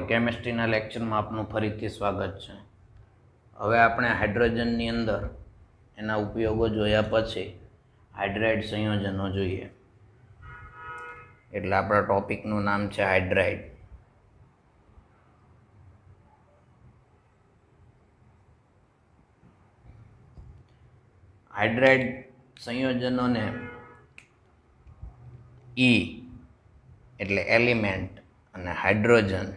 કેમિસ્ટ્રીના લેક્ચરમાં આપનું ફરીથી સ્વાગત છે. હવે આપણે હાઇડ્રોજનની અંદર એના ઉપયોગો જોયા પછી હાઇડ્રાઇડ સંયોજનો જોઈએ. એટલે આપણા ટોપિકનું નામ છે હાઇડ્રાઇડ. હાઇડ્રાઇડ સંયોજનોને ઈ એટલે એલિમેન્ટ અને હાઇડ્રોજન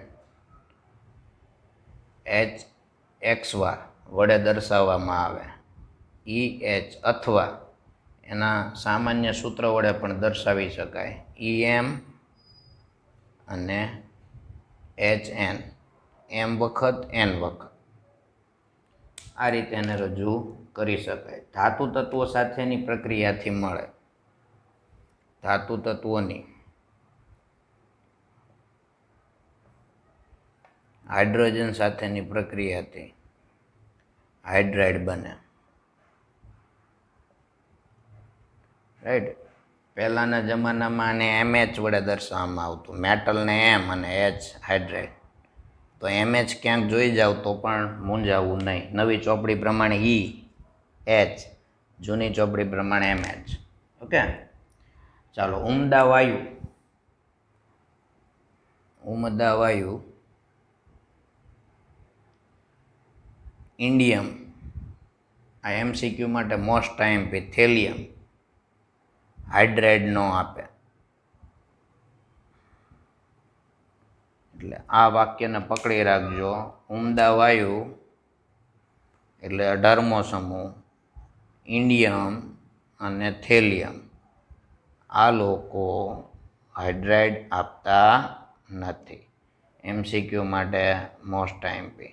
HXY વડે દર્શાવવામાં આવે. EH અથવા એના સામાન્ય સૂત્ર વડે પણ દર્શાવી શકાય. EM અને HN, M વખત N વખત, આ રીતે એને રજૂ કરી શકાય. ધાતુ તત્વો સાથેની પ્રક્રિયાથી મળે. ધાતુ તત્વોની હાઇડ્રોજન સાથેની પ્રક્રિયાથી હાઇડ્રાઇડ બને. રાઈટ. પહેલાંના જમાનામાં આને MH વડે દર્શાવવામાં આવતું. મેટલને M અને H હાઇડ્રાઇડ. તો MH ક્યાંક જોઈ જાવ તો પણ મૂંઝાવવું નહીં. નવી ચોપડી પ્રમાણે EH, જૂની ચોપડી પ્રમાણે MH. ઓકે, ચાલો. ઉમદા વાયુ ઇન્ડિયમ, આ MCQ માટે મોસ્ટ ટાઈમ પી. થેલિયમ હાઇડ્રાઇડ નો આપે. એટલે આ વાક્યને પકડી રાખજો. ઉમદા વાયુ એટલે 18મો સમૂહ, ઇન્ડિયમ અને થેલિયમ, આ લોકો હાઇડ્રાઇડ આપતા નથી. MCQ માટે મોસ્ટ ટાઈમ પી.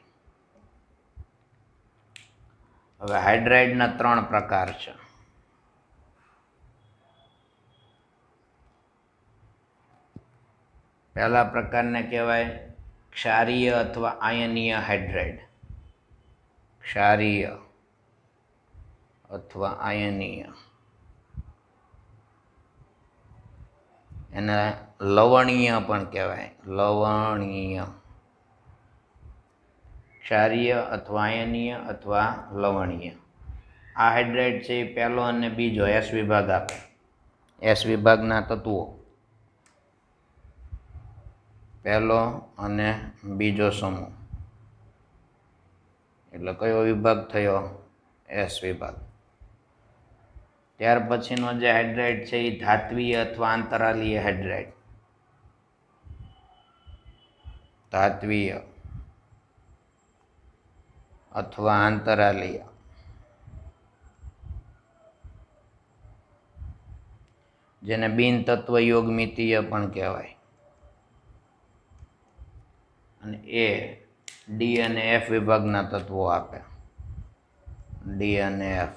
હવે હાઇડ્રાઇડના 3 પ્રકાર છે. પહેલા પ્રકારને કહેવાય ક્ષારીય અથવા આયનીય હાઇડ્રાઇડ. ક્ષારીય અથવા આયનીય. એને લવણીય પણ કહેવાય. લવણીય. ક્ષારીય અથવા આયનીય અથવા લવણીય. આ હાઇડ્રાઇડ છે એ પહેલો અને બીજો S વિભાગ આપે. S વિભાગના તત્વો પહેલો અને બીજો સમૂહ. એટલે કયો વિભાગ થયો? S વિભાગ. ત્યાર પછીનો જે હાઇડ્રાઇડ છે એ ધાત્વીય અથવા આંતરાલીય હાઇડ્રાઇડ. ધાત્વીય અથવા આંતરાલીય. જેને બિન તત્વ યોગમિતીય પણ કહેવાય. અને એ D અને F વિભાગના તત્વો આપે. D અને F.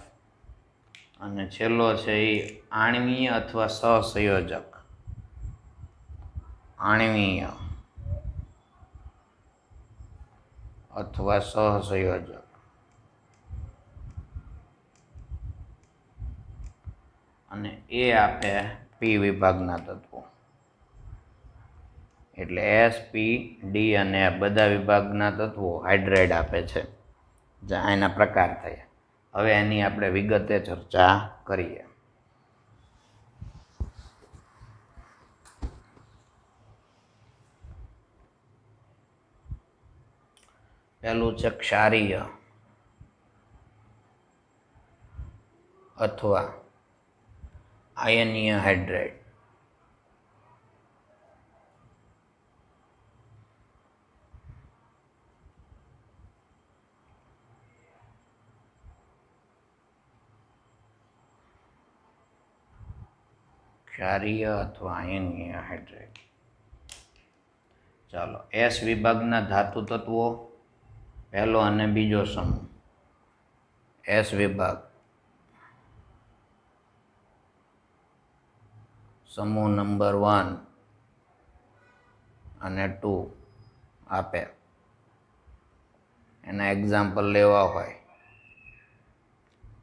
અને છેલ્લો છે એ આણ્વીય અથવા સહસંયોજક. આણ્વીય અથવા સહસંયોજક. અને એ આપે P વિભાગના તત્વો. એટલે S, P, D અને F બધા વિભાગના તત્વો હાઇડ્રાઇડ આપે છે. એના પ્રકાર થયા. હવે એની આપણે વિગતે ચર્ચા કરીએ. પહેલું છે ક્ષારીય અથવા આયનીય હાઇડ્રાઇડ. ક્ષારીય અથવા આયનીય હાઇડ્રાઇડ. ચાલો. S વિભાગના ધાતુ તત્વો પહેલો અને બીજો સમૂહ. S વિભાગ સમૂહ નંબર 1 અને 2 આપે. એના એક્ઝામ્પલ લેવા હોય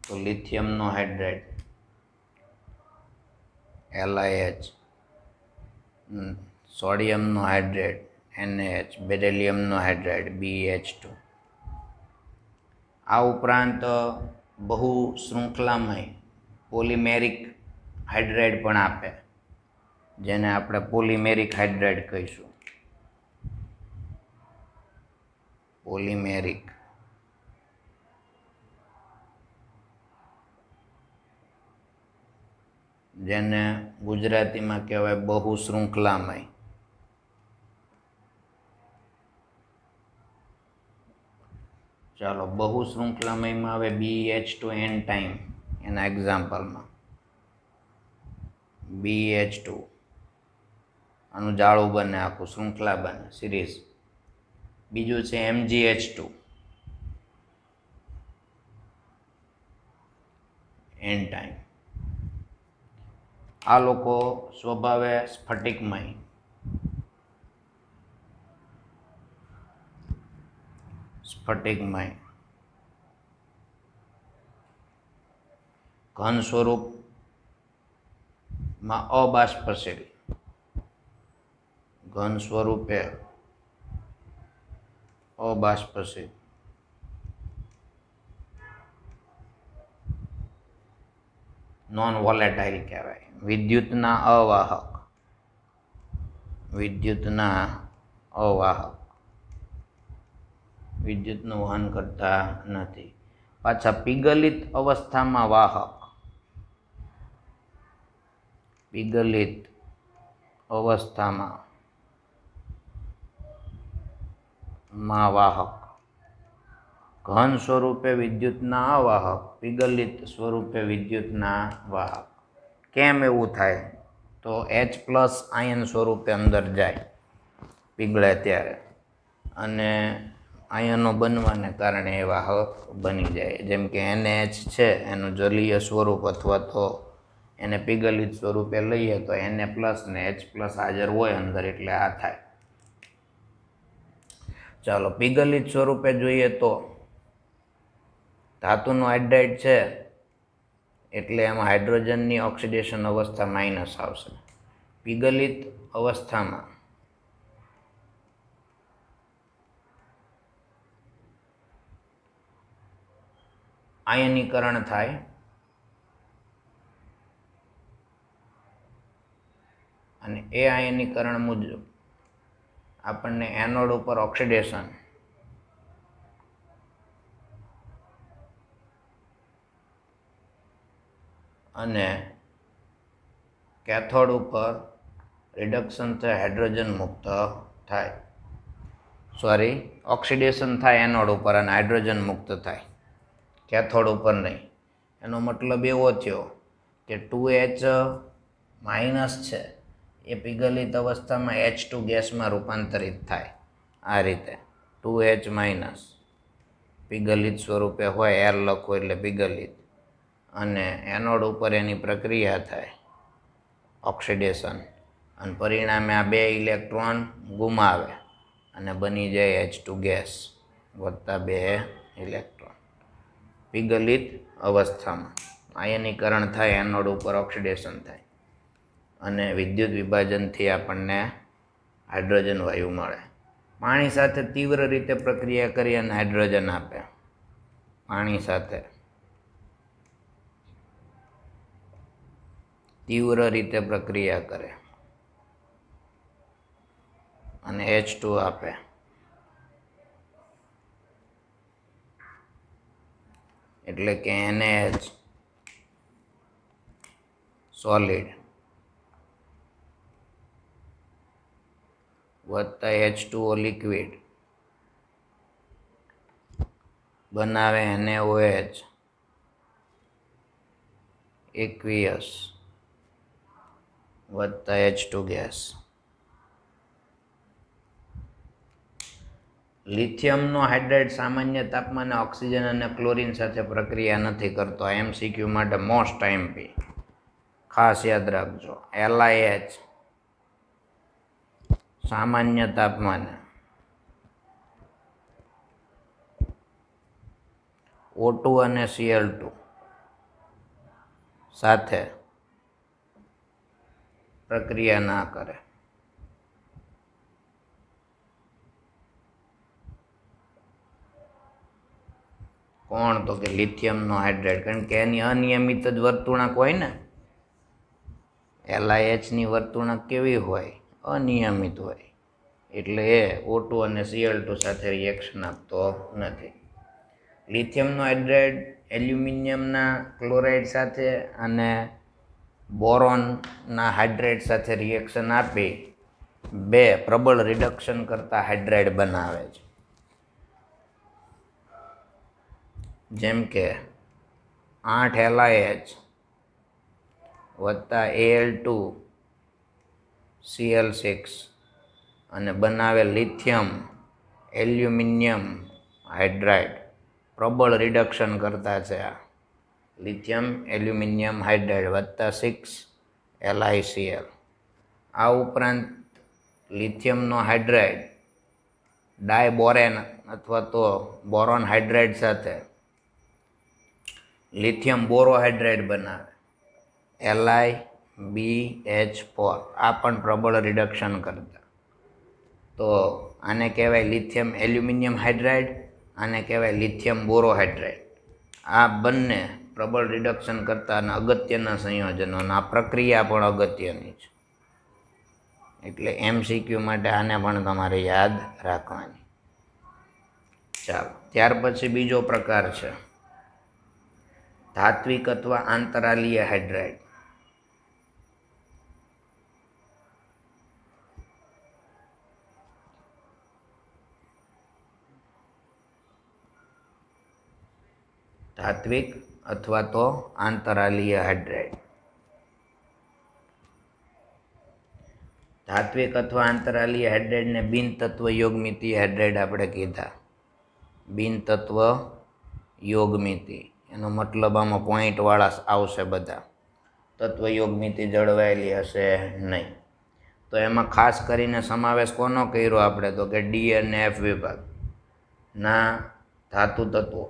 તો લિથિયમનો હાઇડ્રાઇડ LiH, સોડિયમનો હાઇડ્રેટ NaH, બેરિલિયમનો હાઇડ્રાઇડ BH2. આ ઉપરાંત બહુ શૃંખલામય પોલિમેરિક હાઇડ્રાઇડ પણ આપે, જેને આપણે પોલિમેરિક હાઇડ્રાઇડ કહીશું. પોલિમેરિક જેને ગુજરાતીમાં કહેવાય બહુ શૃંખલામય. ચાલો, બહુ શૃંખલામયમાં આવે BH2 ટાઈમ. એના એક્ઝામ્પલમાં BH2 આનું જાળું બને, આખું શૃંખલા બને, સિરીઝ. બીજું છે MgH2 ટાઈમ. આ લોકો સ્વભાવે સ્ફટિકમય, ઘન સ્વરૂપમાં અબાષ્પશીલ, ઘન સ્વરૂપે અબાષ્પશીલ, નોન વોલેટાઇલ કહેવાય. વિદ્યુતના અવાહક, વિદ્યુતનું વહન કરતા નથી. પાછા પીગલિત અવસ્થામાં વાહક, વાહક. ઘન સ્વરૂપે વિદ્યુતના અવાહક, પીગલિત સ્વરૂપે વિદ્યુતના વાહક. કેમ એવું થાય? તો H+ આયન સ્વરૂપે અંદર જાય પીગળે ત્યારે, અને આયનો બનવાને કારણે એ વાહક બની જાય. જેમ કે NaH છે, એનું જલીય સ્વરૂપ અથવા તો એને પીગલિત સ્વરૂપે લઈએ તો Na+ ને H+ હાજર હોય અંદર, એટલે આ થાય. ચાલો, પીગલિત સ્વરૂપે જોઈએ તો ધાતુનું હાઇડ્રાઇડ છે એટલે એમાં હાઇડ્રોજનની ઓક્સિડેશન અવસ્થા માઇનસ આવશે. પીગલિત અવસ્થામાં આયનીકરણ થાય અને એ આયનીકરણ મુજબ આપણને એનોડ ઉપર ઓક્સિડેશન અને કેથોડ ઉપર રિડક્શન થાય, હાઇડ્રોજન મુક્ત થાય. ઓક્સિડેશન થાય એનોડ ઉપર અને હાઇડ્રોજન મુક્ત થાય, કેથોડ ઉપર નહીં. એનો મતલબ એવો થયો કે 2H- છે એ પીગલિત અવસ્થામાં H2 ગેસમાં રૂપાંતરિત થાય. આ રીતે 2H- પીગલિત સ્વરૂપે હોય, R લખો એટલે પીગલિત, અને એનોડ ઉપર એની પ્રક્રિયા થાય ઓક્સિડેશન, અને પરિણામે આ 2 ઇલેક્ટ્રોન ગુમાવે અને બની જાય H2 ગેસ વત્તા 2 ઇલેક્ટ્રોન. પીગલિત અવસ્થામાં આયનીકરણ થાય, એનોડ ઉપર ઓક્સિડેશન થાય અને વિદ્યુત વિભાજનથી આપણને હાઇડ્રોજન વાયુ મળે. પાણી સાથે તીવ્ર રીતે પ્રક્રિયા કરી અને હાઇડ્રોજન આપે. પાણી સાથે તીવ્ર રીતે પ્રક્રિયા કરે અને H2 આપે. એટલે કે NaH સોલિડ વત્તા H2O લિક્વિડ બનાવે NaOH એક્વિયસ વત્તા H2 ગેસ. લિથિયમનો હાઇડ્રાઇડ સામાન્ય તાપમાને ઓક્સિજન અને ક્લોરિન સાથે પ્રક્રિયા નથી કરતો. MCQ માટે મોસ્ટ MP, ખાસ યાદ રાખજો. LiH સામાન્ય તાપમાને O2 અને Cl2 સાથે પ્રક્રિયા ના કરે. કોણ? તો કે લિથિયમનો હાઇડ્રેટ, કારણ કે એની અનિયમિત જ વર્તુળાક હોય ને. LiHની વર્તુળાક કેવી હોય? અનિયમિત હોય, એટલે એ O2 અને Cl2 સાથે રિએક્શન આપતો નથી. લિથિયમનો હાઇડ્રેટ એલ્યુમિનિયમના ક્લોરાઇડ સાથે અને બોરોનના હાઇડ્રેટ સાથે રિએક્શન આપી બે પ્રબળ રિડક્શન કરતા હાઇડ્રાઇડ બનાવે છે. જેમ કે 8 LiH વત્તા Al2Cl6 અને બનાવે લિથિયમ એલ્યુમિનિયમ હાઇડ્રાઇડ. પ્રબળ રિડક્શન કરતા છે આ લિથિયમ એલ્યુમિનિયમ હાઇડ્રાઇડ વત્તા 6 LiCl. આ ઉપરાંત લિથિયમનો હાઇડ્રાઇડ ડાયબોરેન અથવા તો બોરોન હાઇડ્રાઇડ સાથે લિથિયમ બોરોહાઇડ્રાઇડ બનાવે, LiBH4. આ પણ પ્રબળ રિડક્શન કરતા. તો આને કહેવાય લિથિયમ એલ્યુમિનિયમ હાઇડ્રાઇડ, આને કહેવાય લિથિયમ બોરોહાઇડ્રાઇડ. આ બંને પ્રબળ રિડક્શન કરતા અને અગત્યના સંયોજનો, અને આ પ્રક્રિયા પણ અગત્યની છે. એટલે MCQ માટે આને પણ તમારે યાદ રાખવાની. ચાલો, ત્યાર પછી બીજો પ્રકાર છે ધાત્વિક અથવા આંતરાલીય હાઇડ્રાઇડ. ધાત્વિક અથવા તો આંતરાલીય હાઇડ્રાઇડ. ધાત્વિક અથવા આંતરાલીય હાઇડ્રાઇડને બિનતત્વ યોગમિતીય હાઇડ્રાઇડ આપણે કીધા. બિનતત્વ યોગમિતિ એનો મતલબ આમાં પોઈન્ટવાળા આવશે બધા. તત્વ યોગમિતિ જળવાયેલી હશે નહીં. તો એમાં ખાસ કરીને સમાવેશ કોનો કર્યો આપણે? તો કે D અને F વિભાગના ધાતુ તત્વો.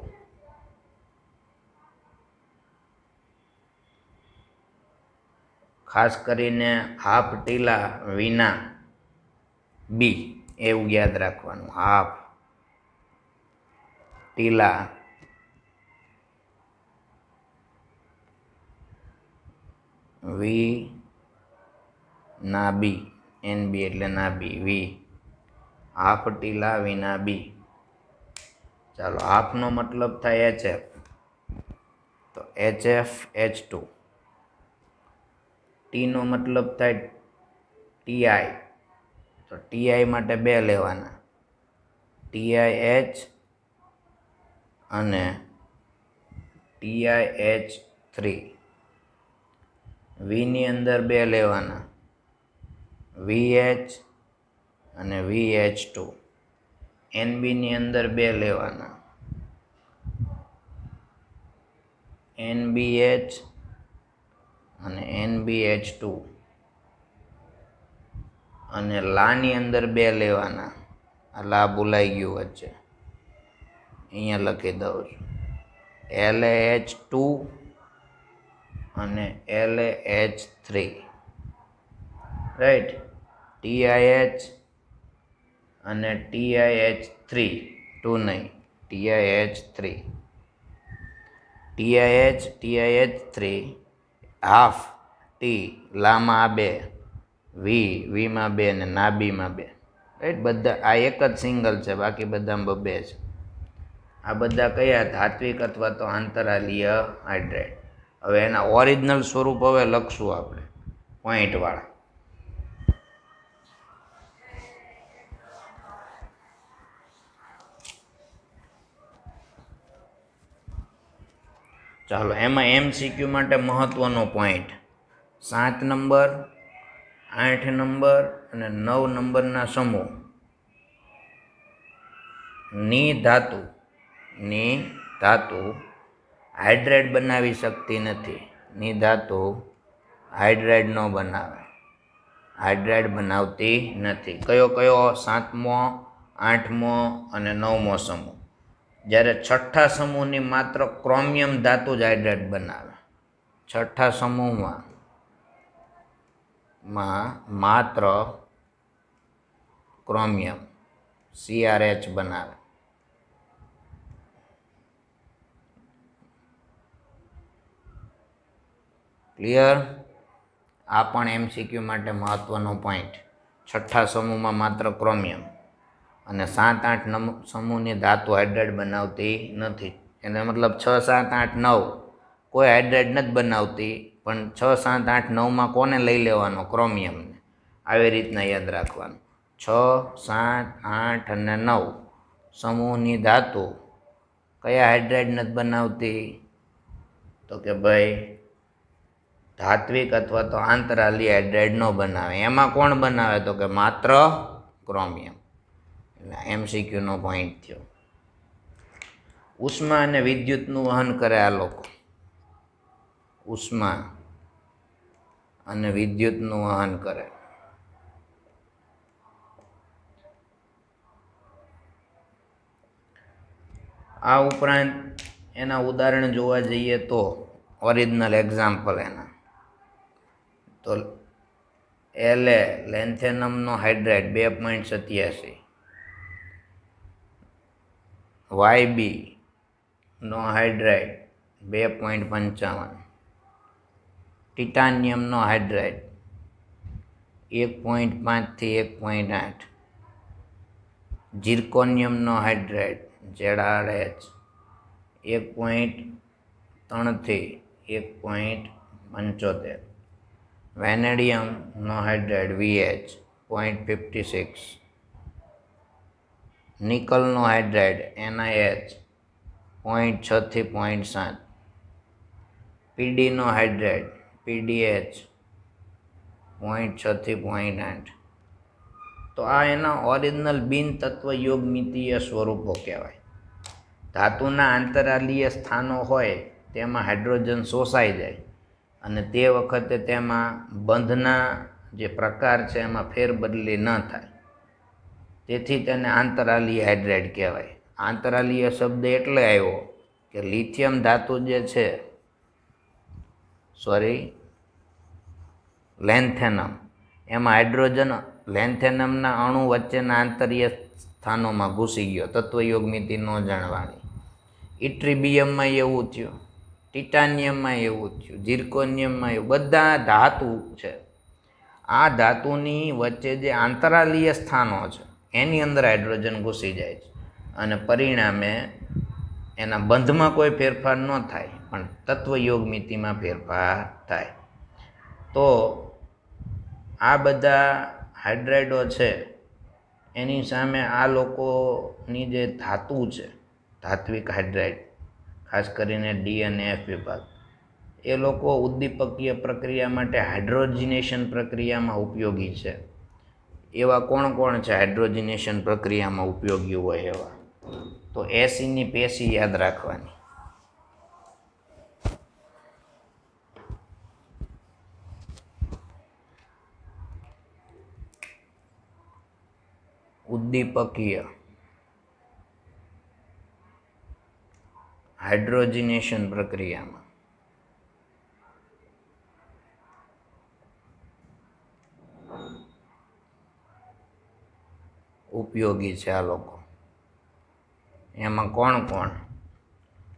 ખાસ કરીને હાફ ટીલા વિના બી, એવું યાદ રાખવાનું. હાફ ટીલા વી ના બી, NB એટલે ના બી, વી હાફ ટીલા વિના બી. ચાલો, હાફનો મતલબ થાય HF, તો HFH2. ટીનો મતલબ થાય TI, તો TI માટે બે લેવાના, TIH અને TIH3. વીની અંદર બે લેવાના, VH અને VH2. NBની અંદર બે લેવાના, NBH અને NBH2. અને લાની અંદર બે લેવાના, આ લા ભૂલાઈ ગયું વચ્ચે, અહીંયા લખી દઉં છું, LaH2 અને LaH3. રાઈટ, TIH અને TIH3, 2 નહીં, TIH3. TIH3, હાફ ટી, લામાં આ બે, વીમાં બે ને નાબીમાં બે. રાઈટ, બધા આ એક જ સિંગલ છે, બાકી બધામાં બે છે. આ બધા કયા? ધાત્વિક અથવા તો આંતરાલીય હાઇડ્રાઇડ. હવે એના ઓરિજિનલ સ્વરૂપ હવે લખશું આપણે પોઈન્ટવાળા. ચાલો, એમાં MCQ માટે મહત્વનો પોઈન્ટ 7 નંબર, 8 નંબર અને 9 નંબરના સમૂહ ની ધાતુ હાઇડ્રાઇડ બનાવી શકતી નથી. ની ધાતુ હાઇડ્રાઇડ ન બનાવે, હાઇડ્રાઇડ બનાવતી નથી. કયો કયો? 7મો, 8મો અને 9મો સમૂહ. જ્યારે છઠ્ઠા સમૂહની માત્ર ક્રોમિયમ ધાતુ જ હાઇડ્રાઇડ બનાવે. છઠ્ઠા સમૂહમાં માત્ર ક્રોમિયમ CrH બનાવે. ક્લિયર? આ પણ એમસીક્યુ માટે મહત્વનો પોઈન્ટ. છઠ્ઠા સમૂહમાં માત્ર ક્રોમિયમ અને 7-8 સમૂહની ધાતુ હાઇડ્રેટ બનાવતી નથી. એને મતલબ 6-7-8-9 કોઈ હાઇડ્રેટ નથી બનાવતી, પણ 6-7-8-9માં કોને લઈ લેવાનો? ક્રોમિયમને. આવી રીતના યાદ રાખવાનું. 6-7-8 અને 9 સમૂહની ધાતુ કયા હાઇડ્રેટ નથી બનાવતી? તો કે ભાઈ ધાત્વિક અથવા તો આંતરાલી હાઇડ્રેટ ન બનાવે. એમાં કોણ બનાવે? તો કે માત્ર ક્રોમિયમ. એટલે એમસીક્યુનો પોઈન્ટ થયો. ઉષ્મા અને વિદ્યુતનું વહન કરે આ લોકો. ઉષ્મા અને વિદ્યુતનું વહન કરે. આ ઉપરાંત એના ઉદાહરણ જોવા જઈએ તો ઓરિજિનલ એક્ઝામ્પલ એના તો LA લેન્થેનમનો હાઇડ્રેટ 2.87, YB નો હાઇડ્રેટ 2.55, ટિટાનિયમનો હાઇડ્રેટ 1.5 થી 1.8, ઝિર્કોનિયમનો હાઇડ્રેટ ZRH 1.3 થી 1.75, વેનેડિયમનો હાઇડ્રેટ VH 0.56, નિકલનો હાઇડ્રેટ NiH 0.6 થી 0.7, પીડીનો હાઇડ્રેટ PDH 0.6 થી 0.8. તો આ એના ઓરિજિનલ બિન તત્વ યોગમિતીય સ્વરૂપો કહેવાય. ધાતુના આંતરાલીય સ્થાનો હોય તેમાં હાઇડ્રોજન શોષાઈ જાય અને તે વખતે તેમાં બંધના જે પ્રકાર છે એમાં ફેરબદલી ન થાય. તેથી તેને આંતરાલીય હાઇડ્રેટ કહેવાય. આંતરાલીય શબ્દ એટલે આવ્યો કે લિથિયમ ધાતુ જે છે, લેન્થેનમ, એમાં હાઇડ્રોજન લેન્થેનમના અણુ વચ્ચેના આંતરીય સ્થાનોમાં ઘૂસી ગયો. તત્વયોગમિતિ ન જાણવાની. ઇટ્રીબિયમમાં એવું થયું, ટિટાનિયમમાં એવું થયું, ઝિર્કોનિયમમાં એવું. બધા ધાતુ છે. આ ધાતુની વચ્ચે જે આંતરાલીય સ્થાનો છે એની અંદર હાઇડ્રોજન ઘૂસી જાય છે અને પરિણામે એના બંધમાં કોઈ ફેરફાર ન થાય, પણ તત્વયોગમિતિમાં ફેરફાર થાય. તો આ બધા હાઇડ્રેટો છે એની સામે આ લોકોની જે ધાતુ છે, ધાત્વિક હાઇડ્રેટ, ખાસ કરીને D અને F વિભાગ, એ લોકો ઉદ્દીપકીય પ્રક્રિયા માટે હાઇડ્રોજિનેશન પ્રક્રિયામાં ઉપયોગી છે. એવા કોણ કોણ છે હાઇડ્રોજિનેશન પ્રક્રિયામાં ઉપયોગી હોય એવા? તો એસિડની પેશી યાદ રાખવાની. ઉદ્દીપકીય હાઇડ્રોજિનેશન પ્રક્રિયામાં ઉપયોગી છે આ લોકો. એમાં કોણ કોણ?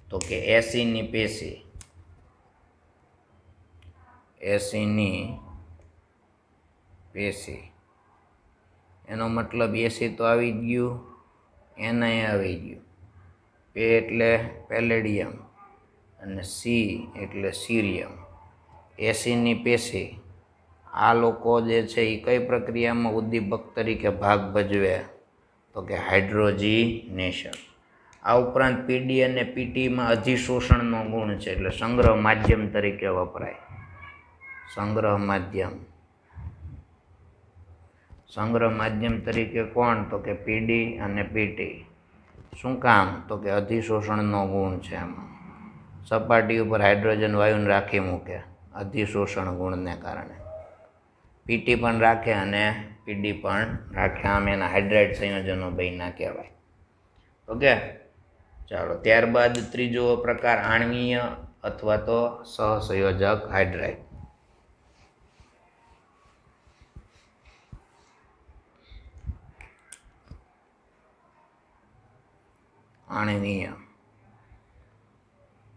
તો કે એસિડની પેશી, એસિડની પેશી એનો મતલબ એસી તો આવી જ ગયું, એનઆઈ આવી ગયું, પે એટલે પેલેડિયમ અને સી એટલે સીરિયમ. એસિડની પેશી આ લોકો જે છે એ કઈ પ્રક્રિયામાં ઉદ્દીપક તરીકે ભાગ ભજવે? તો કે હાઇડ્રોજિનેશન. આ ઉપરાંત પીડી અને પીટીમાં અધિશોષણનો ગુણ છે, એટલે સંગ્રહ માધ્યમ તરીકે વપરાય. સંગ્રહ માધ્યમ. સંગ્રહ માધ્યમ તરીકે કોણ? તો કે પીડી અને પીટી. શું કામ? તો કે અધિશોષણનો ગુણ છે એમાં. સપાટી ઉપર હાઇડ્રોજન વાયુને રાખી મૂકે અધિશોષણ ગુણને કારણે. પીટી પણ રાખે અને પીડી પણ રાખે. આમ એના હાઇડ્રેટ સંયોજનો બન્યા કહેવાય. ઓકે, ચાલો. ત્યારબાદ ત્રીજો પ્રકાર આણ્વીય અથવા તો સહસંયોજક હાઇડ્રેટ. આણ્વીય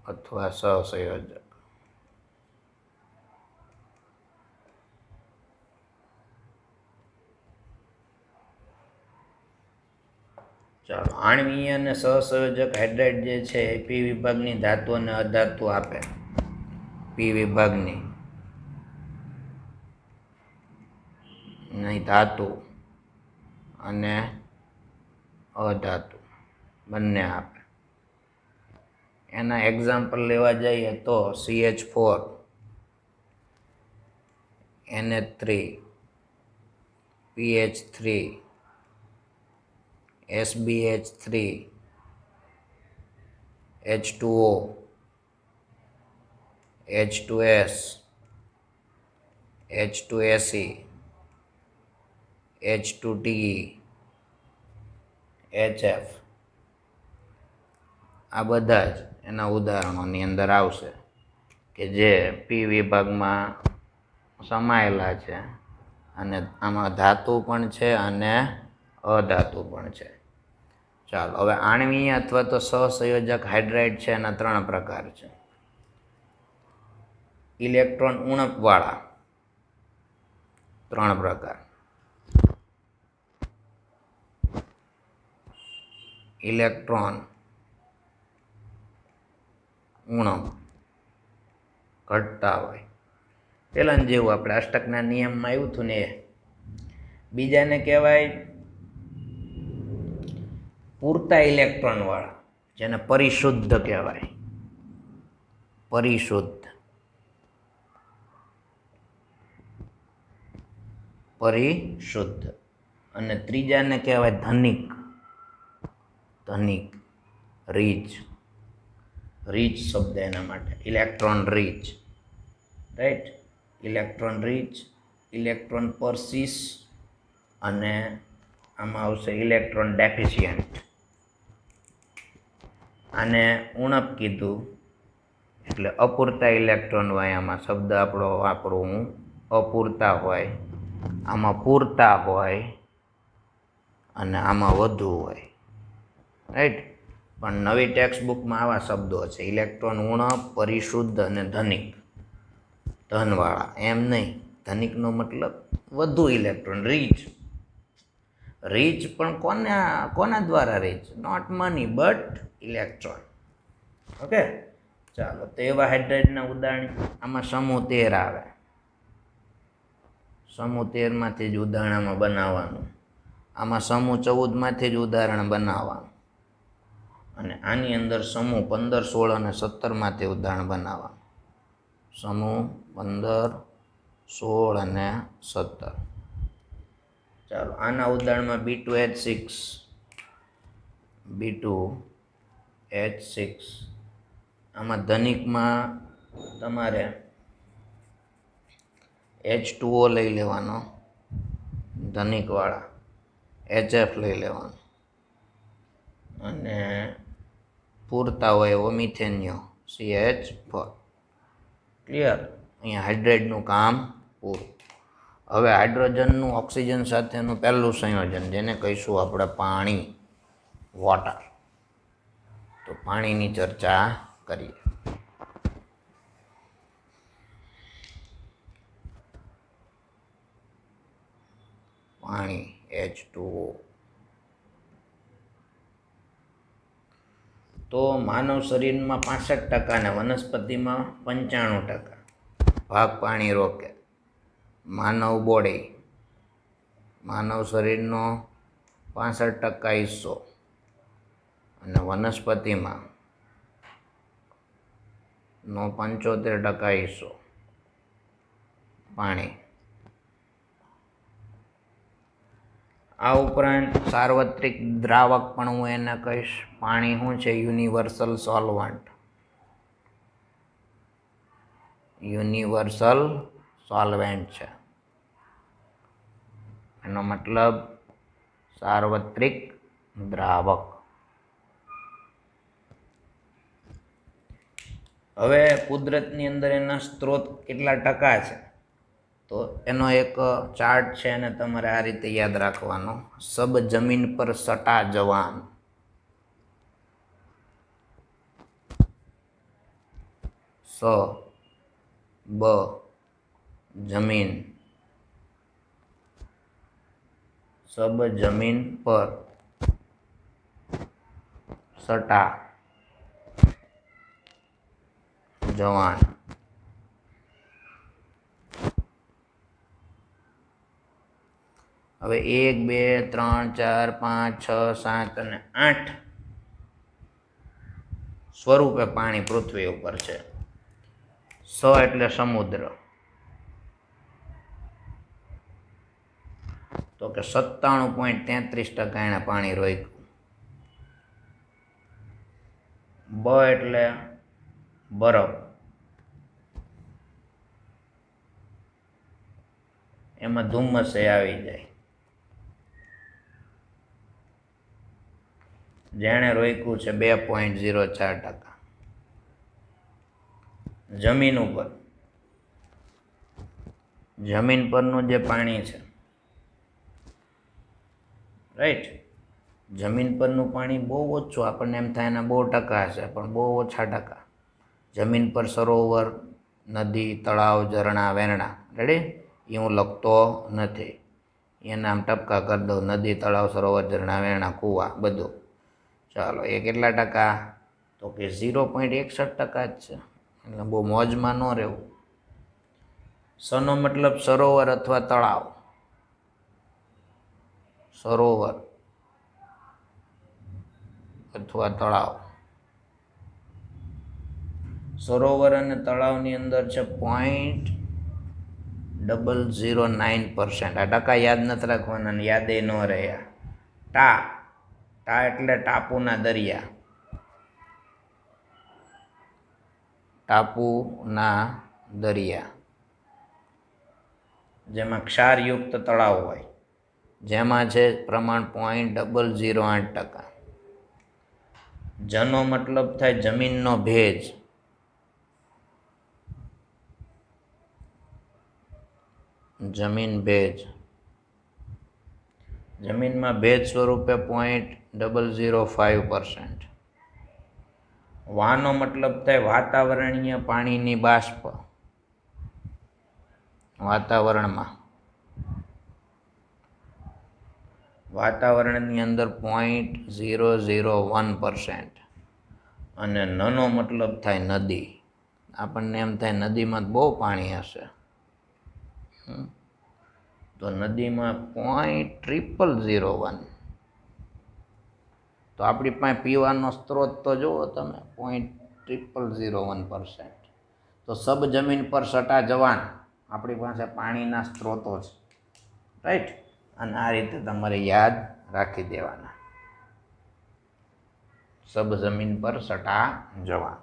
અથવા સહસંયોજક. ચાલો, આણ્વીય અને સહસંયોજક હાઇડ્રાઇડ જે છે એ પી વિભાગની ધાતુ અને અધાતુ આપે. પી વિભાગની ધાતુ અને અધાતુ બંને આપે. એના એક્ઝામ્પલ લેવા જઈએ તો CH4, NH3, PH3, SbH3, H2O, H2S, H2Se, H2Te, HF. આ બધા જ એના ઉદાહરણોની અંદર આવશે કે જે પી વિભાગમાં સમાયેલા છે અને આમાં ધાતુ પણ છે અને અધાતુ પણ છે. ચાલો, હવે આણ્વીય અથવા તો સહસંયોજક હાઇડ્રાઇડ છે એના 3 પ્રકાર છે. ઇલેક્ટ્રોન ઉણપવાળા 3 પ્રકાર. ઇલેક્ટ્રોન ઉણપ ઘટતા હોય, પેલા જેવું આપણે અષ્ટકના નિયમમાં આવ્યું હતું ને એ. બીજાને કહેવાય પૂરતા ઇલેક્ટ્રોન વાળા, જેને પરિશુદ્ધ કહેવાય. પરિશુદ્ધ. અને ત્રીજાને કહેવાય ધનિક. રીચ શબ્દ એના માટે, electron rich. Right, electron rich, electron precise અને આમાં આવશે ઇલેક્ટ્રોન ડેફિશિયન્ટ. આને ઉણપ કીધું એટલે અપૂરતા ઇલેક્ટ્રોન હોય. આમાં શબ્દ આપણો વાપરું હું અપૂરતા હોય, આમાં પૂરતા હોય અને આમાં વધુ હોય. રાઈટ, પણ નવી ટેક્સ્ટ બુકમાં આવા શબ્દો છે: ઇલેક્ટ્રોન ઉણપ, પરિશુદ્ધ અને ધનિક. ધનવાળા એમ નહીં, ધનિકનો મતલબ વધુ ઇલેક્ટ્રોન, રીચ પણ કોના દ્વારા reach? Not money but electron. Okay, ચાલો, તો એવા હાઇડ્રાઇડના ઉદાહરણ આમાં સમૂહ 13 આવે. સમૂહ 13 માંથી જ ઉદાહરણમાં બનાવવાનું. આમાં સમૂહ 14 માંથી જ ઉદાહરણ બનાવવાનું. અને આની અંદર સમૂહ 15, 16 અને 17 માંથી ઉદાહરણ બનાવવાનું. સમૂહ 15, 16 અને 17. ચાલો, આના ઉદાહરણમાં B2H6. આમાં ધનિકમાં તમારે H2O લઈ લેવાનો, ધનિકવાળા HF લઈ લેવાનો, અને પૂરતા હોય એવો મિથેનિયો CH4. ક્લિયર? અહીંયા હાઇડ્રાઇડનું કામ પૂરું. હવે હાઇડ્રોજનનું ઓક્સિજન સાથેનું પહેલું સંયોજન, જેને કહીશું આપણે પાણી, વોટર. તો પાણીની ચર્ચા કરીએ. પાણી H2O. તો માનવ શરીરમાં 65% અને વનસ્પતિમાં 95% ભાગ પાણી રોકે. માનવ શરીરનો 65% હિસ્સો અને વનસ્પતિમાં નો 75% હિસ્સો પાણી. આ ઉપરાંત સાર્વત્રિક દ્રાવક પણ હું એને કહીશ. પાણી શું છે? યુનિવર્સલ સોલ્વેન્ટ છે. એનો મતલબ સાર્વત્રિક દ્રાવક. હવે કુદરતની અંદર એના સ્ત્રોત કેટલા ટકા છે, તો એનો એક ચાર્ટ છે, એને તમારે આ રીતે યાદ રાખવાનો. સબ જમીન પર સટા જવાન. સબ જમીન પર સટા જવાન. હવે 1 2 3 4 5 6 7 અને 8 સ્વરૂપે પાણી પૃથ્વી ઉપર છે. એટલે સમુદ્ર. તો કે 97.33% એને પાણી રોક્યું. એટલે બરફ. એમાં ધુમ્મસે આવી જાય. જેણે રોક્યું છે 2.04%. જમીન ઉપર, જમીન પરનું જે પાણી છે, રાઈટ, જમીન પરનું પાણી બહુ ઓછું, આપણને એમ થાય એના 2% હશે, પણ બહુ ઓછા ટકા. જમીન પર સરોવર, નદી, તળાવ, ઝરણા, વેરણા, રેડી, એ હું લખતો નથી, એના આમ ટપકા કરી દઉં. નદી, તળાવ, સરોવર, ઝરણા, વેરણા, કૂવા, બધું. ચાલો, એ કેટલા ટકા? તો કે 0.61% જ છે. એટલે બહુ મોજમાં ન રહેવું. સનો મતલબ સરોવર અથવા તળાવ. સરોવર અથવા તળાવ. સરોવર અને તળાવની અંદર છે 0.009%. આ ટકા યાદ નથી રાખવાના ને યાદે ન રહ્યા. ટા એટલે ટાપુના દરિયા. ટાપુના દરિયા જેમાં ક્ષારયુક્ત તળાવ હોય, જેમાં છે પ્રમાણ 0.008%. જનો મતલબ થાય જમીનનો ભેજ. જમીન ભેજ. જમીનમાં ભેજ સ્વરૂપે 0.005%. વાનો મતલબ થાય વાતાવરણીય પાણીની બાષ્પ. વાતાવરણની અંદર 0.001%. અને નનો મતલબ થાય નદી. આપણને એમ થાય નદીમાં બહુ પાણી હશે, તો નદીમાં 0.0001. તો આપણી પાસે પીવાનો સ્ત્રોત તો જુઓ તમે, 0.0001%. તો સબ જમીન પર સટા જવાન આપણી પાસે પાણીના સ્ત્રોતો છે, રાઈટ. અને આ રીતે તમારે યાદ રાખી દેવાના. સબ જમીન પર સટા જવાન.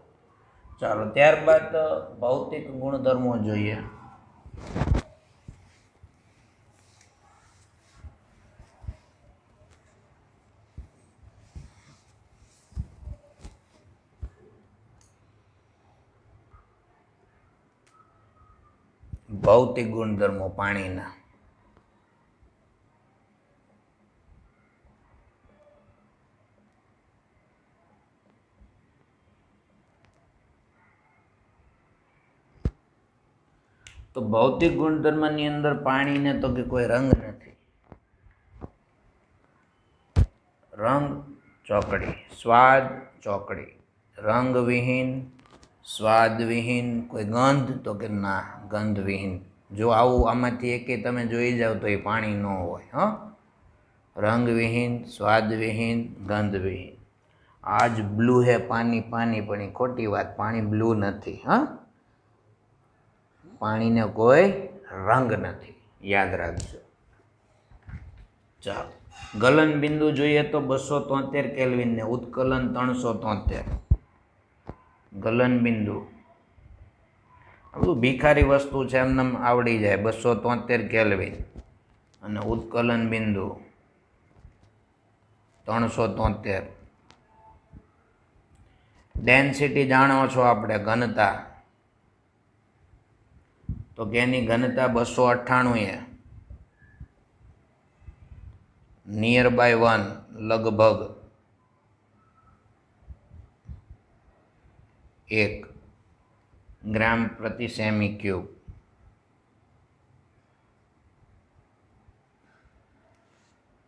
ચાલો, ત્યારબાદ ભૌતિક ગુણધર્મો જોઈએ. ભૌતિક ગુણધર્મો પાણીના. તો ભૌતિક ગુણધર્મની અંદર પાણીને તો કે કોઈ રંગ નથી. રંગ ચોકડી, સ્વાદ ચોકડી, રંગવિહીન, સ્વાદવિહીન. કોઈ ગંધ તો કે ના, ગંધવિહીન. જો આવું આમાંથી એકે તમે જોઈ જાવ તો એ પાણી ન હોય. રંગવિહીન, સ્વાદવિહીન, ગંધવિહીન. આજ બ્લુ હે પાણી, પાણી, પણ એ ખોટી વાત. પાણી બ્લુ નથી. પાણીને કોઈ રંગ નથી, યાદ રાખજો. ચાલો, ગલન બિંદુ જોઈએ તો 273 કેલ્વિન ને ઉત્કલન 373. ગલન બિંદુ આ બધું ભિખારી વસ્તુ છે, એમને આવડી જાય. 273 કેલ્વિન અને ઉત્કલન બિંદુ 373. ડેન્સિટી જાણો છો આપણે, ઘનતા. તો કે એની ઘનતા 298. નિયર બાય 1, લગભગ 1 ગ્રામ પ્રતિ સેમી ક્યુબ.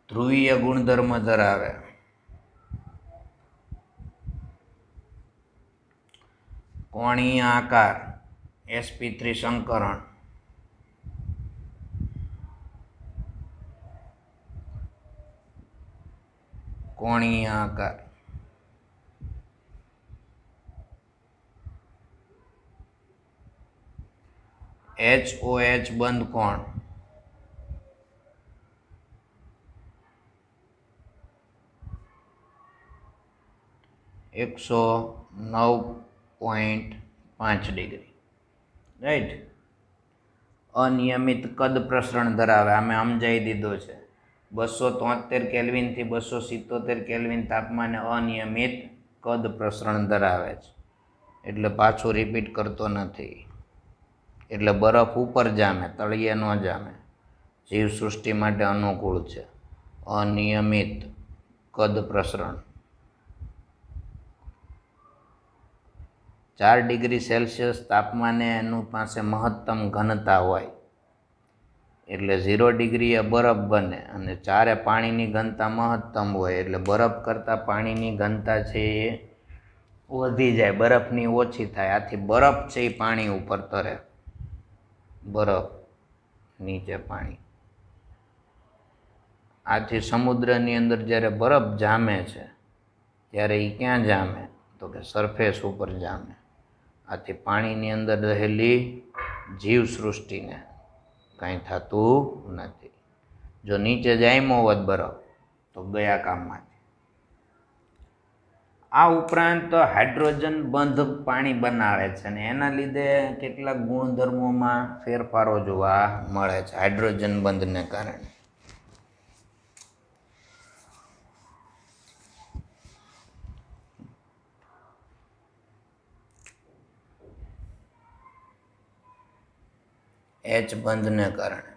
ધ્રુવીય ગુણધર્મ ધરાવે. કોણીય આકાર sp3 સંકરણ, કોણીય આકાર, HOH બંધ કોણ, એકસો 9.5 ડિગ્રી, રાઈટ. અનિયમિત કદ પ્રસરણ ધરાવે, અમે સમજાવી દીધો છે. 273 કેલ્વિનથી 277 કેલ્વિન તાપમાને અનિયમિત કદ પ્રસરણ ધરાવે છે. એટલે પાછું રિપીટ કરતો નથી. એટલે બરફ ઉપર જામે, તળિયે ન જામે. જીવસૃષ્ટિ માટે અનુકૂળ છે. અનિયમિત કદ પ્રસરણ. 4 ડિગ્રી સેલ્સિયસ તાપમાને એનું પાસે મહત્તમ ઘનતા હોય, એટલે 0 ડિગ્રીએ બરફ બને, અને 4 પાણીની ઘનતા મહત્તમ હોય, એટલે બરફ કરતાં પાણીની ઘનતા છે એ વધી જાય, બરફની ઓછી થાય. આથી બરફ છે એ પાણી ઉપર તરે, બરફ નીચે પાણી. આથી સમુદ્રની અંદર જ્યારે બરફ જામે છે ત્યારે એ ક્યાં જામે, તો કે સરફેસ ઉપર જામે. આથી પાણીની અંદર રહેલી જીવસૃષ્ટિને કાંઈ થતું નથી. જો નીચે જામ્યો હોત બરફ તો ગયા કામમાંથી. આ ઉપરાંત હાઇડ્રોજન બંધ પાણી બનાવે છે, અને એના લીધે કેટલાક ગુણધર્મોમાં ફેરફારો જોવા મળે છે હાઇડ્રોજન બંધને કારણે. H બંધને કારણે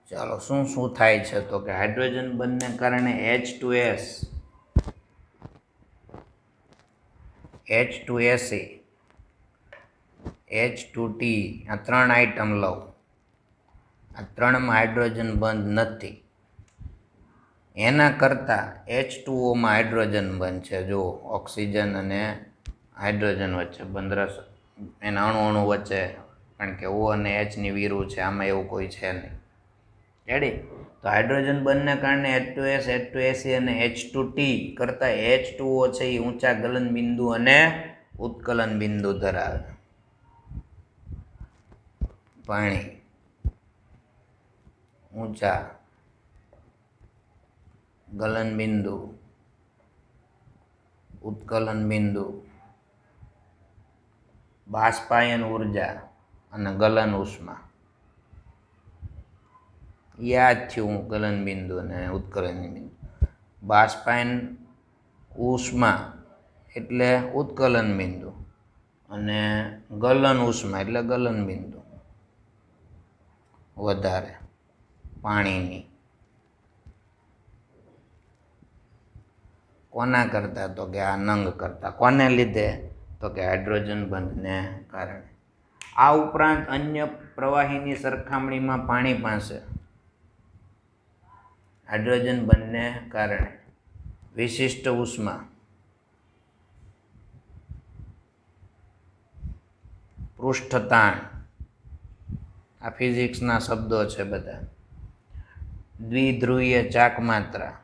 ચાલો શું શું થાય છે, તો કે હાઇડ્રોજન બંધને કારણે H2S, H2Ac, H2T આ 3 આઈટમ લઉં. આ 3માં હાઇડ્રોજન બંધ નથી. એના કરતાં H2Oમાં હાઇડ્રોજન બંધ છે. જો ઓક્સિજન અને હાઇડ્રોજન વચ્ચે બંધ, એના અણુ વચ્ચે, કારણ કે O અને Hની વીરું છે, આમાં એવું કોઈ છે નહીં. રેડી? તો હાઇડ્રોજન બંધને કારણે H2S, H2Ac અને H2T કરતાં H2O છે એ ઊંચા ગલન બિંદુ અને ઉત્કલન બિંદુ ધરાવે. પાણી ઊંચા ગલન બિંદુ, ઉત્કલન બિંદુ, બાષ્પાયન ઉર્જા અને ગલન ઉષ્મા. યાદ થયું ગલન બિંદુ અને ઉત્કલન બિંદુ. બાષ્પાયન ઉષ્મા એટલે ઉત્કલન બિંદુ, અને ગલન ઉષ્મા એટલે ગલન બિંદુ વધારે પાણીની. કોના કરતાં, તો કે આ નંગ કરતાં. કોને લીધે, તો કે હાઇડ્રોજન બંધને કારણે. આ ઉપરાંત અન્ય પ્રવાહીની સરખામણીમાં પાણી પાસે હાઇડ્રોજન બંધને કારણે વિશિષ્ટ ઉષ્મા, પૃષ્ઠતાણ, આ ફિઝિક્સના શબ્દો છે બધા, દ્વિધ્રુવીય ચાકમાત્રા,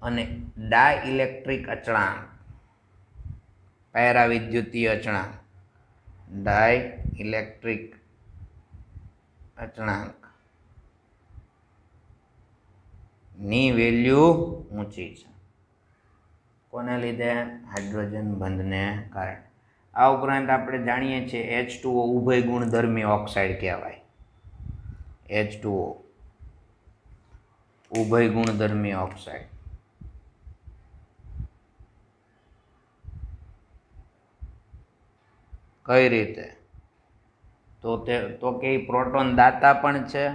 અને ડાઇલેક્ટ્રિક અચળાંક, પેરાવિદ્યુતીય અચળાંક, ડાઇલેક્ટ્રિક અચળાંક ની વેલ્યુ ઊંચી છે. કોને લીધે? હાઇડ્રોજન બંધને કારણે. આ ઉપરાંત આપણે જાણીએ છીએ H2O ઉભય ગુણધર્મી ઓક્સાઇડ કહેવાય. H2O ઉભય ગુણધર્મી oxide. કઈ રીતે? તો કે પ્રોટોન દાતા પણ છે,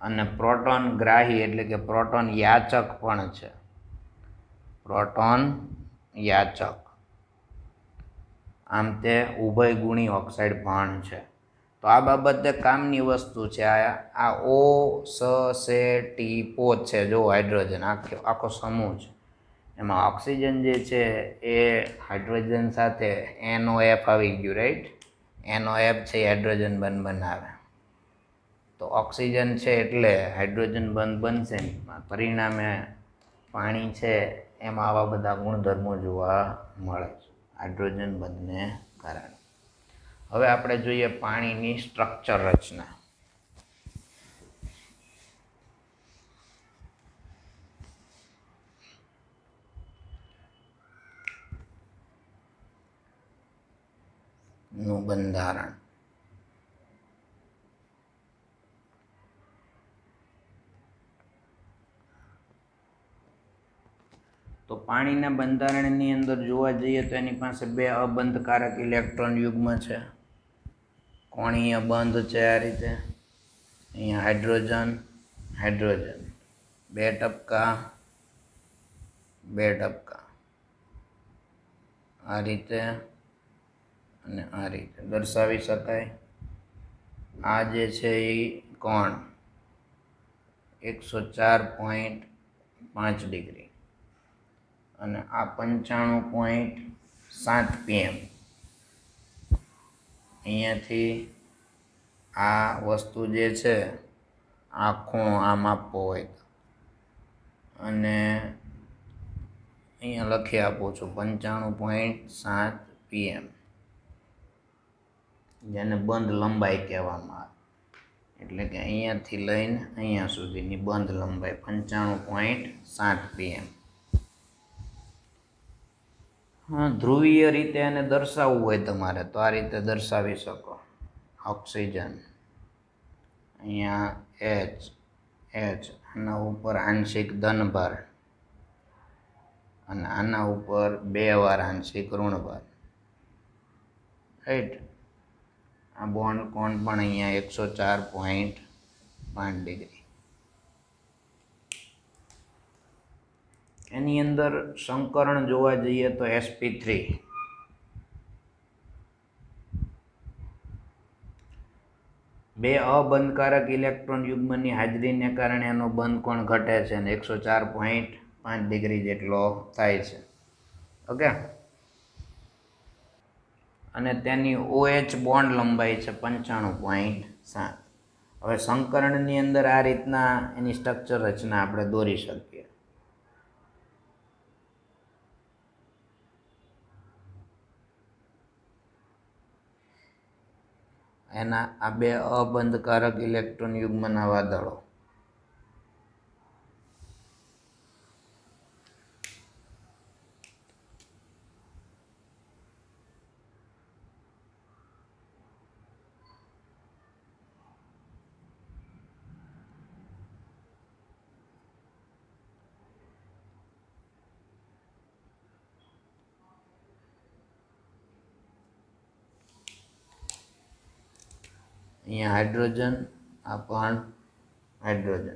અને પ્રોટોન ગ્રાહી એટલે કે પ્રોટોન યાચક પણ છે. પ્રોટોન યાચક. આમ તે ઉભય ગુણી ઓક્સાઇડ પણ છે. તો તો આ બાબતે કામની વસ્તુ છે. આ ઓ સ સે ટી પોચ છે, જો હાઇડ્રોજન આખો સમૂહ છે. એમાં ઓક્સિજન જે છે એ હાઇડ્રોજન સાથે NOF આવી ગયું, રાઈટ. NOF છે એ હાઇડ્રોજન બંધ બનાવે. તો ઓક્સિજન છે એટલે હાઇડ્રોજન બંધ બનશે. પરિણામે પાણી છે એમાં આવા બધા ગુણધર્મો જોવા મળે છે હાઇડ્રોજન બંધને કારણે. હવે આપણે જોઈએ પાણીની સ્ટ્રક્ચર રચના. નું બંધારણ. તો પાણીના બંધારણની અંદર જોવા જઈએ તો એની પાસે બે અબંધકારક ઇલેક્ટ્રોન યુગ્મ છે. કોણીય બંધ છે આ રીતે. અહીંયા હાઇડ્રોજન હાઇડ્રોજન, બે ટપકા આ રીતે અને આ રીતે દર્શાવી શકાય. આ જે છે એ કોણ 104.5 ડિગ્રી અને આ 95.7 PM. અહીંયાથી આ વસ્તુ જે છે આ ખૂણો આ માપવો હોય અને અહીંયા લખી આપું છું 95.7 PM, જેને બંધ લંબાઈ કહેવામાં આવે. એટલે કે અહીંયાથી લઈને અહીંયા સુધીની બંધ લંબાઈ 95.7 PM. હા, ધ્રુવીય રીતે એને દર્શાવવું હોય તમારે તો આ રીતે દર્શાવી શકો. ઓક્સિજન અહીંયા H આના ઉપર આંશિક ધનભાર અને આના ઉપર 2 વાર આંશિક ઋણભાર, રાઈટ. આ બોન્ડ કોણ પણ અહીંયા 104.5 ડિગ્રી. એની અંદર સંકરણ જોવા જઈએ તો sp3. બે અબંધકારક ઇલેક્ટ્રોન યુગ્મની હાજરીને કારણે એનો બંધ કોણ ઘટે છે અને 104.5 ડિગ્રી જેટલો થાય છે. ઓકે. અને તેની OH બોન્ડ લંબાઈ છે 95.7. હવે સંકરણની અંદર આ રીતના એની સ્ટ્રક્ચર રચના આપણે દોરી શકીએ. એના આ બે અબંધકારક ઇલેક્ટ્રોન યુગ્મના વાદળો. અહીંયા હાઇડ્રોજન, આ પણ હાઇડ્રોજન,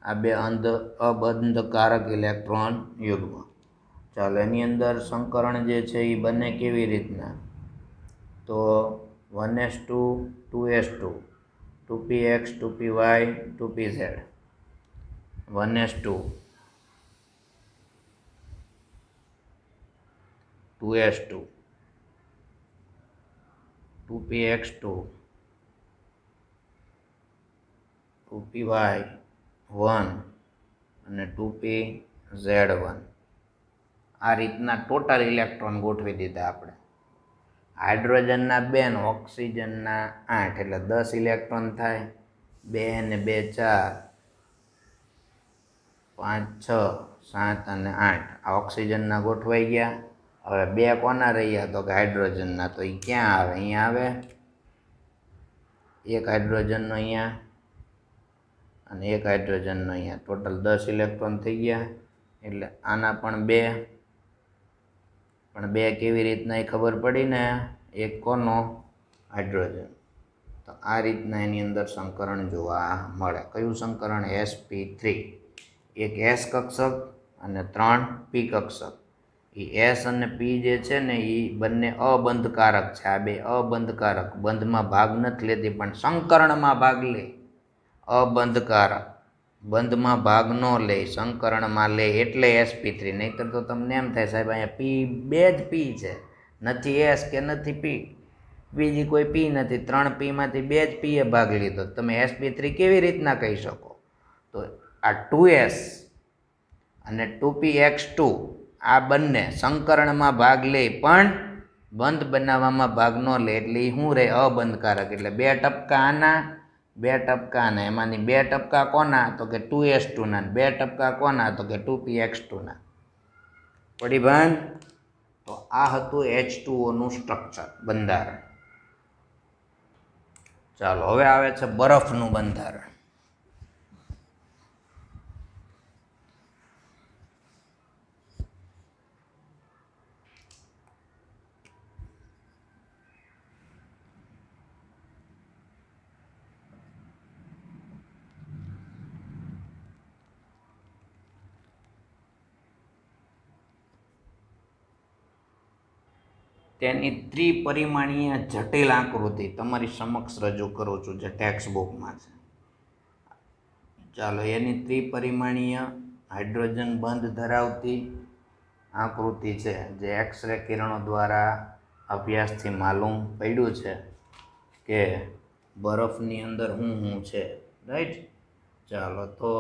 આ બે અબંધકારક ઇલેક્ટ્રોન યુગ્મ. ચાલો એની અંદર સંકરણ જે છે એ બને કેવી રીતના, તો 1s2 2s2 2px 2py 2pz 1s2 2s2 2px2 2py1 અને 2pz1. આ રીતના ટોટલ ઇલેક્ટ્રોન ગોઠવી દીધા આપણે. હાઇડ્રોજનના 2 ને ઓક્સિજનના 8 એટલે 10 ઇલેક્ટ્રોન થાય. 2 ને 2 4 5 6 7 અને 8 આ ઓક્સિજનના ગોઠવાઈ ગયા. હવે 2 કોના રહ્યા તો કે હાઇડ્રોજનના, તો એ ક્યાં આવે? અહીંયા આવે. એક હાઇડ્રોજનનો અહીંયા અને એક હાઇડ્રોજનનો અહીંયા, ટોટલ 10 ઇલેક્ટ્રોન થઈ ગયા. એટલે આના પણ 2, પણ 2 કેવી રીતના એ ખબર પડી ને, એક કોનો? હાઇડ્રોજન. તો આ રીતના એની અંદર સંકરણ જોવા મળે. કયું સંકરણ? sp3. એક S કક્ષક અને 3 P કક્ષક. એ એસ અને પી જે છે ને એ બંને અબંધકારક છે. આ બે અબંધકારક, બંધમાં ભાગ નથી લેતી પણ સંકરણમાં ભાગ લે. અબંધકારક બંધમાં ભાગ ન લે, સંકરણમાં લે એટલે sp3. નહીંતર તો તમને એમ થાય સાહેબ અહીંયા પી બે જ પી છે, નથી એસ કે નથી પી, બીજી કોઈ પી નથી, 3 પીમાંથી બે જ પીએ ભાગ લીધો. તમે sp3 કેવી રીતના કહી શકો? તો આ 2s અને 2px2 આ બંને સંકરણમાં ભાગ લે પણ બંધ બનાવવામાં ભાગ ન લે એટલે એ શું રહે? અબંધકારક. એટલે 2 ટપકા આના, 2 ટપકા આના. એમાંની 2 ટપકા કોના? તો કે 2s2 ના. 2 ટપકા કોના? તો કે 2px2 ના. પડી ભાન? તો આ હતું H2O નું સ્ટ્રક્ચર, બંધારણ. ચાલો હવે આવે છે બરફનું બંધારણ. તેની ત્રિપરિમાણીય જટિલ આકૃતિ તમારી સમક્ષ રજૂ કરું છું, જે ટેક્સ્ટ બુકમાં છે. ચાલો, એની ત્રિપરિમાણીય હાઇડ્રોજન બંધ ધરાવતી આકૃતિ છે, જે એક્સરે કિરણો દ્વારા અભ્યાસથી માલુમ પડ્યું છે કે બરફની અંદર શું છે. રાઈટ? ચાલો, તો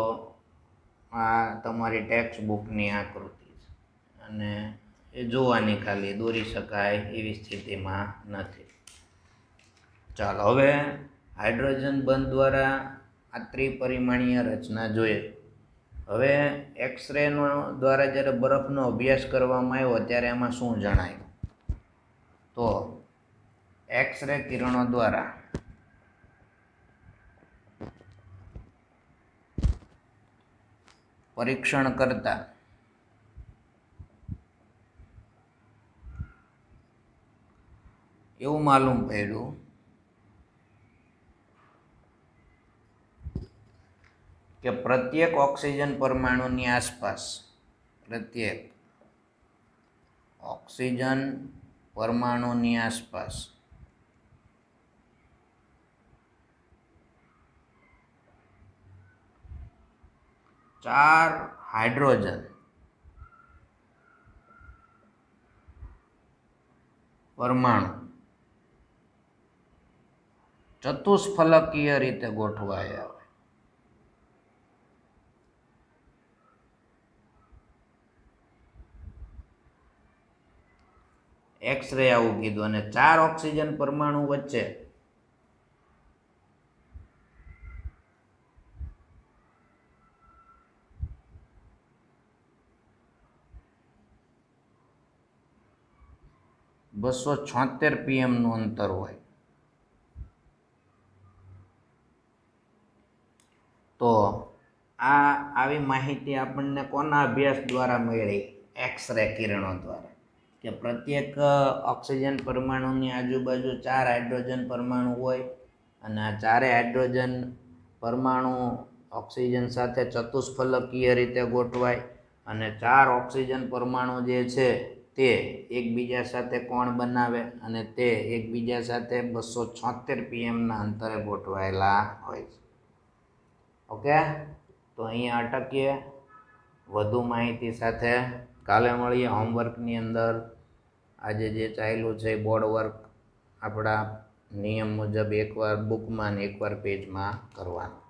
આ તમારી ટેક્સ્ટ બુકની આકૃતિ છે અને એ જોવાની, ખાલી દોરી શકાય એવી સ્થિતિમાં નથી. ચાલો હવે હાઇડ્રોજન બંધ દ્વારા આ ત્રિપરિમાણીય રચના જોઈએ. હવે એક્સરે દ્વારા જ્યારે બરફનો અભ્યાસ કરવામાં આવ્યો ત્યારે એમાં શું જણાયું? તો એક્સરે કિરણો દ્વારા પરીક્ષણ કરતા એવું માલુમ પડ્યું કે પ્રત્યેક ઓક્સિજન પરમાણુની આસપાસ, પ્રત્યેક ઓક્સિજન પરમાણુની આસપાસ ચાર હાઇડ્રોજન પરમાણુ ચતુષ્ફલકીય રીતે ગોઠવાયા હોય. એક્સરે આવું કીધું. અને 4 ઓક્સિજન પરમાણુ વચ્ચે pm નું અંતર હોય. તો આવી માહિતી આપણને કોના અભ્યાસ દ્વારા મળી? એક્સરે કિરણો દ્વારા. કે પ્રત્યેક ઓક્સિજન પરમાણુની આજુબાજુ 4 હાઇડ્રોજન પરમાણુ હોય અને આ 4 હાઇડ્રોજન પરમાણુ ઓક્સિજન સાથે ચતુષ્ફલકીય રીતે ગોઠવાય અને 4 ઓક્સિજન પરમાણુ જે છે તે એકબીજા સાથે કોણ બનાવે અને તે એકબીજા સાથે 276 pm ના અંતરે ગોઠવાયેલા હોય છે. ઓકે, તો અહીંયા અટકીએ. વધુ માહિતી સાથે કાલે મળીએ. હોમવર્કની અંદર આજે જે ચાલ્યું છે બોર્ડ વર્ક આપણા નિયમ મુજબ એકવાર બુકમાં ને એકવાર પેજમાં કરવાનું.